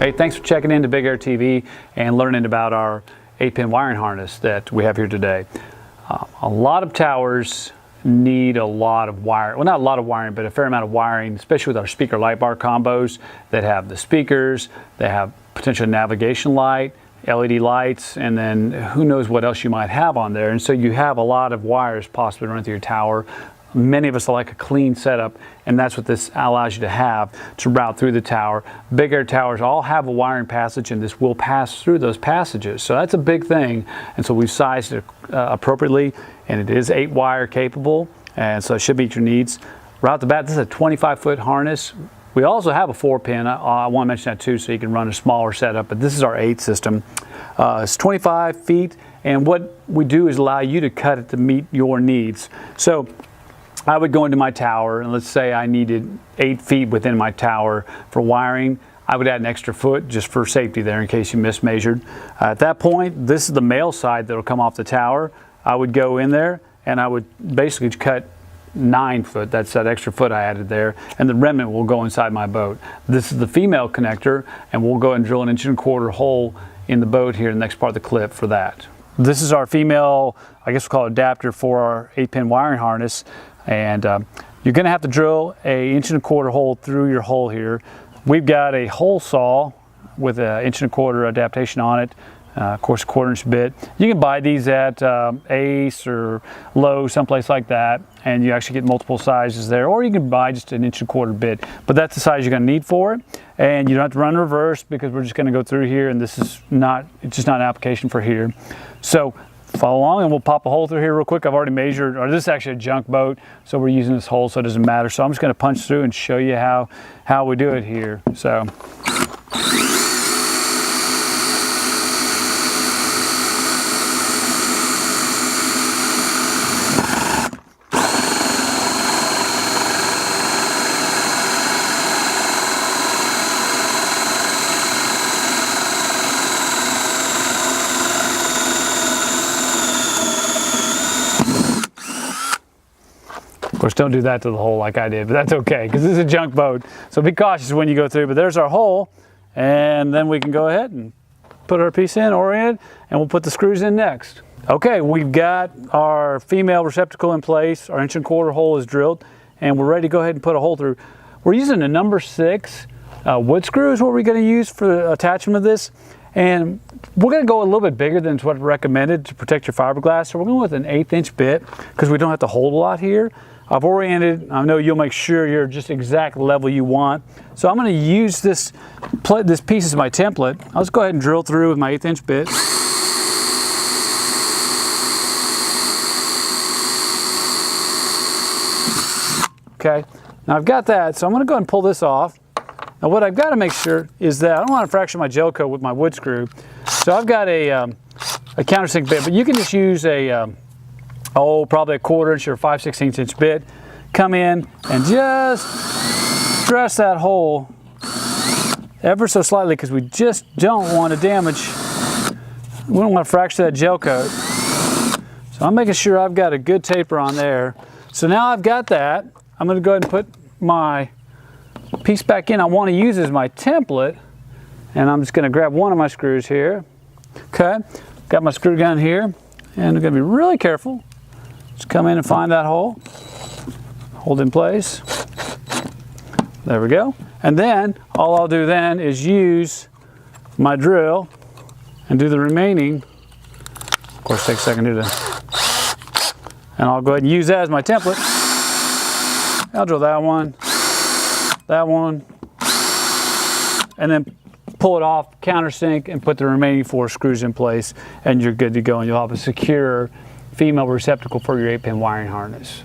Hey, thanks for checking in to Big Air TV and learning about our 8-pin wiring harness that we have here today. A lot of towers need a lot of wire, well, not a lot of wiring, but a fair amount of wiring, especially with our speaker light bar combos that have the speakers, they have potential navigation light, LED lights, and then who knows what else you might have on there. And so you have a lot of wires possibly running through your tower. Many of us like a clean setup, and that's what this allows you to have to route through the tower. Big Air towers all have a wiring passage, and this will pass through those passages. So that's a big thing, and so we've sized it appropriately, and it is 8-wire capable, and so it should meet your needs. Right off the bat, this is a 25-foot harness. We also have a 4-pin. I want to mention that too, so you can run a smaller setup, but this is our 8 system. It's 25 feet, and what we do is allow you to cut it to meet your needs. So I would go into my tower, and let's say I needed 8 feet within my tower for wiring. I would add an extra foot just for safety there in case you mismeasured. At that point, this is the male side that will come off the tower. I would go in there and I would basically cut 9 foot. That's that extra foot I added there, and the remnant will go inside my boat. This is the female connector, and we'll go and drill an 1.25-inch hole in the boat here in the next part of the clip for that. This is our female, I guess we'll call it adapter for our 8-pin wiring harness. And you're going to have to drill a 1.25-inch hole through your hole here. We've got a hole saw with an 1.25-inch adaptation on it, of course a 1/4-inch bit. You can buy these at Ace or Lowe's, someplace like that, and you actually get multiple sizes there, or you can buy just an 1.25-inch bit, but that's the size you're going to need for it. And you don't have to run reverse because we're just going to go through here, and this is not, it's just not an application for here. So follow along and we'll pop a hole through here real quick. I've already measured, or this is actually a junk boat, so we're using this hole so it doesn't matter. So I'm just going to punch through and show you how we do it here. So of course, don't do that to the hole like I did, but that's okay because this is a junk boat. So be cautious when you go through, but there's our hole, and then we can go ahead and put our piece in, orient, and we'll put the screws in next. Okay, we've got our female receptacle in place, our 1.25-inch hole is drilled, and we're ready to go ahead and put a hole through. We're using a number 6 wood screw is what we're going to use for the attachment of this, and we're going to go a little bit bigger than what's recommended to protect your fiberglass. So we're going with an 1/8-inch bit because we don't have to hold a lot here. I've oriented, I know you'll make sure you're just exact level you want. So I'm going to use this piece as my template. I'll just go ahead and drill through with my 1/8-inch bit. Okay, now I've got that, so I'm going to go ahead and pull this off. Now what I've got to make sure is that I don't want to fracture my gel coat with my wood screw. So I've got a countersink bit, but you can just use probably a 1/4-inch or 5/16-inch bit. Come in and just stress that hole ever so slightly because we just don't want to damage, we don't want to fracture that gel coat. So I'm making sure I've got a good taper on there. So now I've got that, I'm going to go ahead and put my piece back in. I want to use as my template, and I'm just going to grab one of my screws here. Okay, got my screw gun here, and I'm going to be really careful. Just come in and find that hole, hold in place. There we go. And then all I'll do then is use my drill and do the remaining. Of course, take a second to do that. And I'll go ahead and use that as my template. I'll drill that one, and then pull it off, countersink, and put the remaining 4 screws in place, and you're good to go, and you'll have a secure female receptacle for your 8-pin wiring harness.